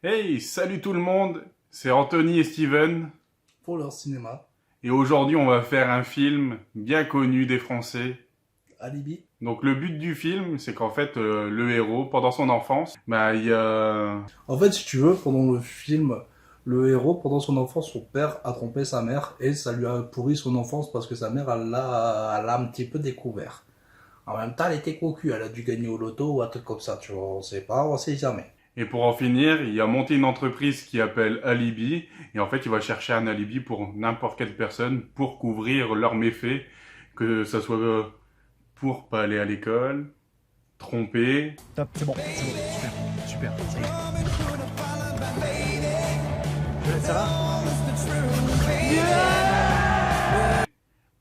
Hey, salut tout le monde, c'est Anthony et Steven, pour leur cinéma. et aujourd'hui on va faire un film bien connu des Français. Alibi. Donc le but du film, c'est qu'en fait le héros, pendant son enfance, il y a... En fait, si tu veux, pendant le film, le héros, pendant son enfance, son père a trompé sa mère et ça lui a pourri son enfance parce que sa mère, elle l'a un petit peu découvert. En même temps, elle était cocu, elle a dû gagner au loto ou un truc comme ça, tu vois, on sait pas, on sait jamais. Et pour en finir, il a monté une entreprise qui appelle Alibi, et en fait il va chercher un alibi pour n'importe quelle personne pour couvrir leurs méfaits, que ça soit pour pas aller à l'école, tromper, Top, c'est bon, super, ça y est. Ça va?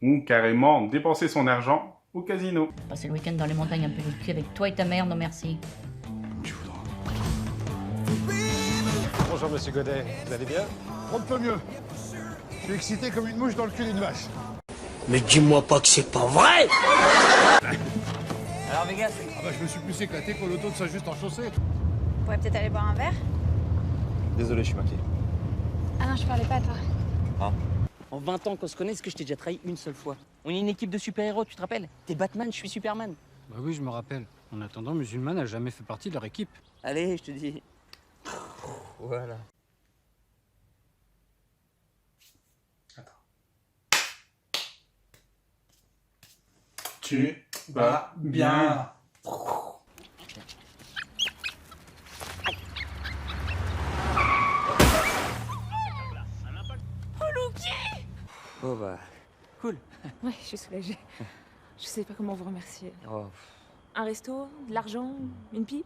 ou carrément dépenser son argent au casino. Passer le week-end dans les montagnes un peu le cul avec toi et ta mère, non merci. Bonjour Monsieur Godet, vous allez bien? On ne peut mieux. Je suis excité comme une mouche dans le cul d'une vache. Mais dis-moi pas que c'est pas vrai! Alors Vegas, Ah bah je me suis plus éclaté qu'au loto de Saint-Just en chaussée. On pourrait peut-être aller boire un verre. Désolé, je suis maquillé. Ah non, je parlais pas à toi. en 20 ans qu'on se connaît, est-ce que je t'ai déjà trahi une seule fois? On est une équipe de super-héros, tu te rappelles? T'es Batman, je suis Superman. Bah oui, je me rappelle. En attendant, Musulman n'a jamais fait partie de leur équipe. Allez, je te dis. Voilà. Tu vas bien. Bon bah, cool. Ouais, je suis soulagée. Je sais pas comment vous remercier. Oh. Un resto, de l'argent, une pipe?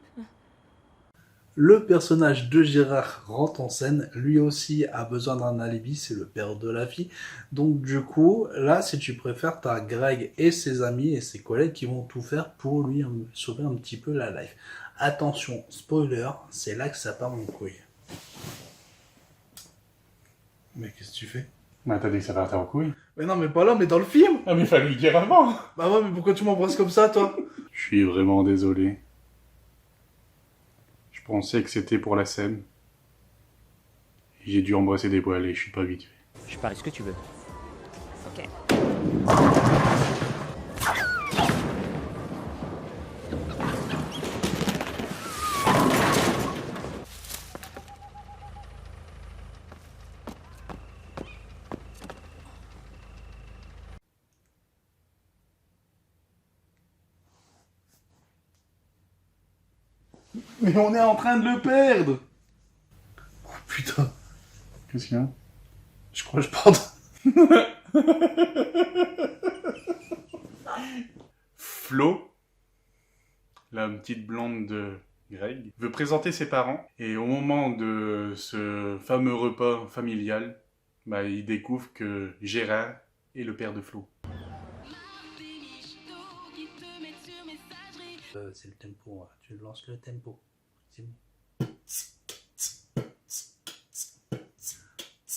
Le personnage de Gérard rentre en scène, lui aussi a besoin d'un alibi, c'est le père de la fille. Donc du coup, là, si tu préfères, t'as Greg et ses amis et ses collègues qui vont tout faire pour lui sauver un petit peu la life. Attention, spoiler, c'est là que ça part en couille. Mais qu'est-ce que tu fais? Mais t'as dit que ça partait en couille. Mais non, mais pas là, mais dans le film. Ah mais fallait le dire avant. Bah ouais, mais pourquoi tu m'embrasses comme ça, toi? Je suis vraiment désolé. Je pensais que c'était pour la scène. J'ai dû embrasser des poils et je suis pas habitué. Je parie ce que tu veux. Ok. Mais on est en train de le perdre. Oh putain, Qu'est-ce qu'il y a? je crois que je porte. Flo, la petite blonde de Greg, veut présenter ses parents. Et au moment de ce fameux repas familial, il découvre que Gérard est le père de Flo. C'est le tempo, hein. Tu lances le tempo. C'est bon.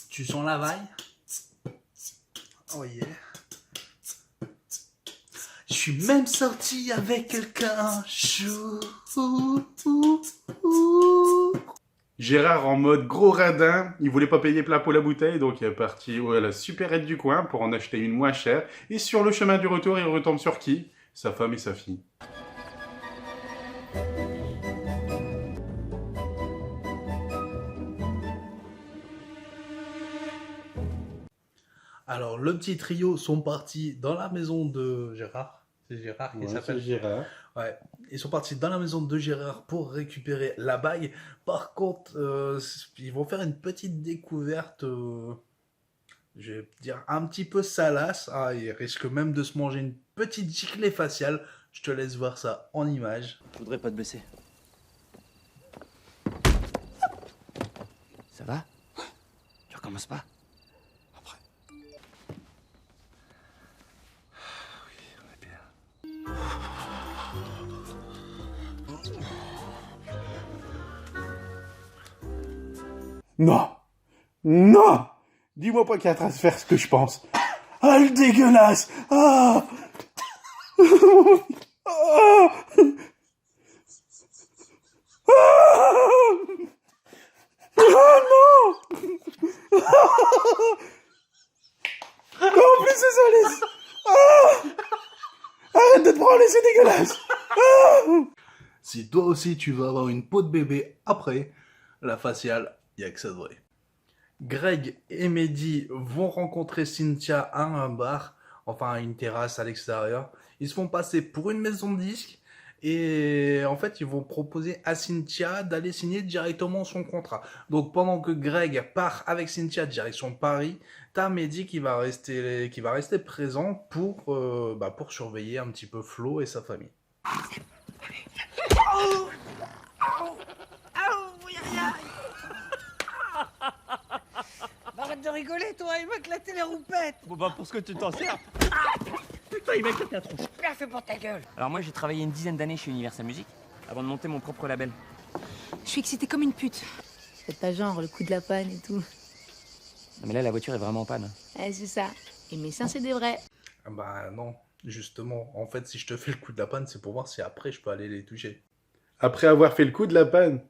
Tu sens la vaille? Oh yeah. Je suis même sorti avec quelqu'un chaud. Gérard en mode gros radin, il voulait pas payer plein pot la bouteille, donc il est parti à la supérette du coin pour en acheter une moins chère. Et sur le chemin du retour, il retombe sur qui? Sa femme et sa fille. Alors, le petit trio sont partis dans la maison de Gérard. C'est Gérard qui s'appelle. Gérard. Ouais. Ils sont partis dans la maison de Gérard pour récupérer la bague. Par contre, ils vont faire une petite découverte, je vais dire un petit peu salace. Ah, ils risquent même de se manger une petite giclée faciale. Je te laisse voir ça en image. Je voudrais pas te blesser. Ça va? Tu recommences pas? Après. Oui, on est bien. Non! Non! Dis-moi pas qu'il y a train de faire ce que je pense. Ah, le dégueulasse! Ah! Ah! En plus, c'est ça, les... Arrête de te branler, c'est dégueulasse. Si toi aussi, tu veux avoir une peau de bébé après la faciale, y a que ça de vrai. Greg et Mehdi vont rencontrer Cynthia à un bar, enfin à une terrasse à l'extérieur. Ils se font passer pour une maison de disques et en fait ils vont proposer à Cynthia d'aller signer directement son contrat. Donc pendant que Greg part avec Cynthia direction Paris, t'as Mehdi qui va rester présent pour surveiller un petit peu Flo et sa famille. Arrête de rigoler, toi, il m'a éclaté les roupettes. Bon bah pour ce que tu t'en sers. Putain, il m'a éclaté la tronche. Bien fait pour ta gueule. Alors moi, j'ai travaillé une dizaine d'années chez Universal Music avant de monter mon propre label. Je suis excitée comme une pute. C'est pas genre le coup de la panne et tout. Non mais là, la voiture est vraiment en panne. Eh, c'est ça. Et mais ça, c'est des vrais. Bah non, justement, en fait si je te fais le coup de la panne, c'est pour voir si après je peux aller les toucher. Après avoir fait le coup de la panne,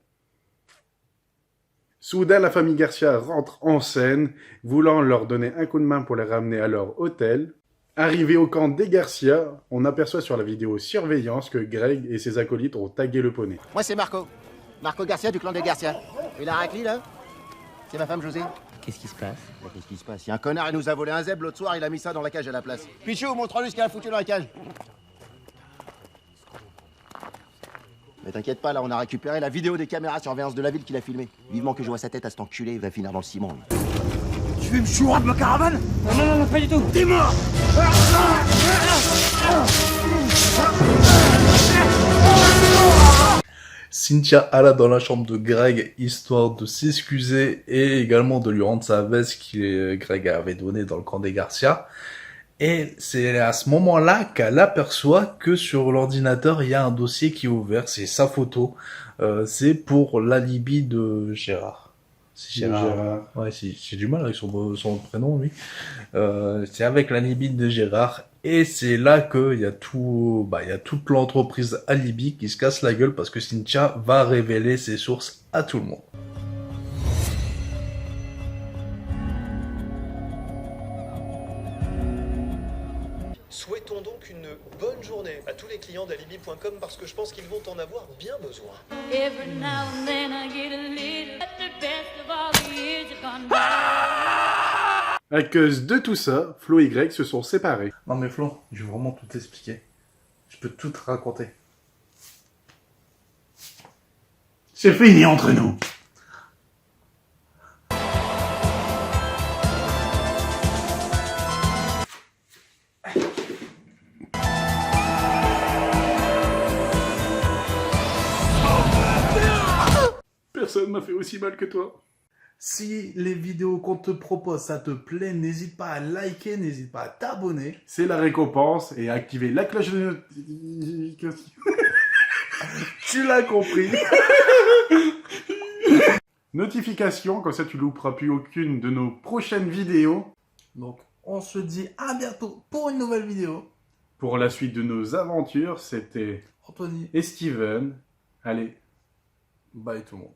soudain la famille Garcia rentre en scène, voulant leur donner un coup de main pour les ramener à leur hôtel. Arrivé au camp des Garcia, on aperçoit sur la vidéo surveillance que Greg et ses acolytes ont tagué le poney. Moi, c'est Marco. Marco Garcia du clan des Garcia. Et la raclie, là? C'est ma femme José. Qu'est-ce qui se passe? Bah, qu'est-ce qui se passe? Il y a un connard, il nous a volé un zèbre l'autre soir, il a mis ça dans la cage à la place. Pichou, montre-lui ce qu'il a foutu dans la cage. Mais t'inquiète pas, là, on a récupéré la vidéo des caméras surveillance de la ville qu'il a filmé. Vivement que je vois sa tête à cet enculé, il va finir dans le ciment, lui. Tu veux me chourer de ma caravane? Non, pas du tout. T'es mort! Cynthia alla dans la chambre de Greg histoire de s'excuser et également de lui rendre sa veste que Greg avait donnée dans le camp des Garcia. Et c'est à ce moment-là qu'elle aperçoit que sur l'ordinateur, il y a un dossier qui est ouvert, c'est sa photo. C'est pour l'alibi de Gérard. C'est Gérard. Ouais, j'ai du mal avec son prénom, lui. C'est avec l'alibi de Gérard. Et c'est là qu'il y a il y a toute l'entreprise Alibi qui se casse la gueule parce que Cynthia va révéler ses sources à tout le monde. Souhaitons donc une bonne journée à tous les clients d'alibi.com parce que je pense qu'ils vont en avoir bien besoin. À cause de tout ça, Flo et Greg se sont séparés. Non mais Flo, je vais vraiment tout expliquer. Je peux tout te raconter. C'est fini entre nous. Personne m'a fait aussi mal que toi. Si les vidéos qu'on te propose, ça te plaît, n'hésite pas à liker, n'hésite pas à t'abonner. C'est la récompense et activer la cloche de notification. Tu l'as compris. Notification, comme ça tu louperas plus aucune de nos prochaines vidéos. Donc, on se dit à bientôt pour une nouvelle vidéo. Pour la suite de nos aventures, c'était Anthony, et Steven. Allez, bye tout le monde.